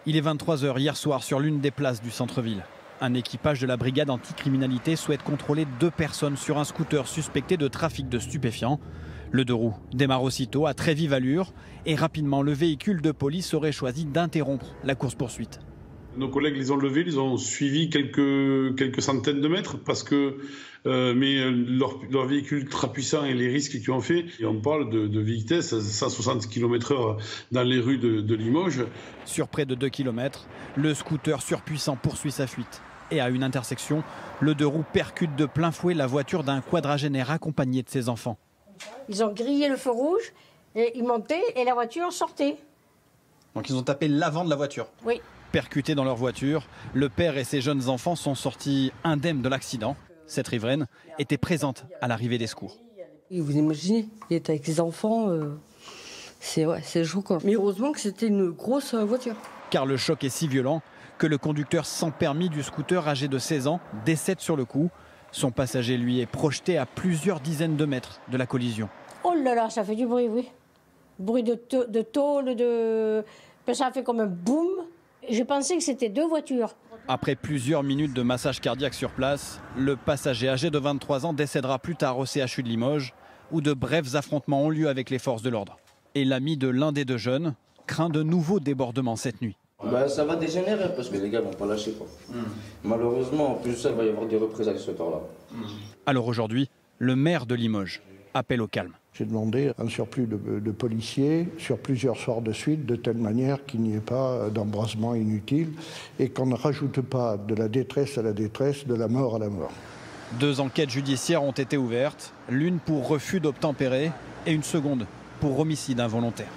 Il est 23 h hier soir sur l'une des places du centre-ville. Un équipage de la brigade anticriminalité souhaite contrôler 2 personnes sur un scooter suspecté de trafic de stupéfiants. Le 2 roues démarre aussitôt à très vive allure et rapidement le véhicule de police aurait choisi d'interrompre la course-poursuite. Nos collègues les ont levés, ils ont suivi quelques centaines de mètres parce que leur véhicule ultra puissant et les risques qu'ils ont fait, et on parle de vitesse à 160 km/h dans les rues de Limoges. Sur près de 2 km, le scooter surpuissant poursuit sa fuite. Et à une intersection, le 2 roues percute de plein fouet la voiture d'un quadragénaire accompagné de ses enfants. Ils ont grillé le feu rouge, et ils montaient et la voiture sortait. Donc ils ont tapé l'avant de la voiture. Oui. Percutés dans leur voiture, le père et ses jeunes enfants sont sortis indemnes de l'accident. Cette riveraine était présente à l'arrivée des secours. Vous imaginez, il était avec ses enfants, c'est choquant. Mais heureusement que c'était une grosse voiture. Car le choc est si violent que le conducteur sans permis du scooter âgé de 16 ans décède sur le coup. Son passager, lui, est projeté à plusieurs dizaines de mètres de la collision. Oh là là, ça fait du bruit, oui. Bruit de tôle, ça a fait comme un boum. Je pensais que c'était 2 voitures. Après plusieurs minutes de massage cardiaque sur place, le passager âgé de 23 ans décédera plus tard au CHU de Limoges, où de brefs affrontements ont lieu avec les forces de l'ordre. Et l'ami de l'un des 2 jeunes craint de nouveaux débordements cette nuit. Ça va dégénérer parce que les gars vont pas lâcher. Malheureusement, en plus de ça, il va y avoir des représailles ce temps-là. Alors aujourd'hui, le maire de Limoges appelle au calme. J'ai demandé un surplus de policiers sur plusieurs soirs de suite, de telle manière qu'il n'y ait pas d'embrasement inutile et qu'on ne rajoute pas de la détresse à la détresse, de la mort à la mort. 2 enquêtes judiciaires ont été ouvertes, l'une pour refus d'obtempérer et une seconde pour homicide involontaire.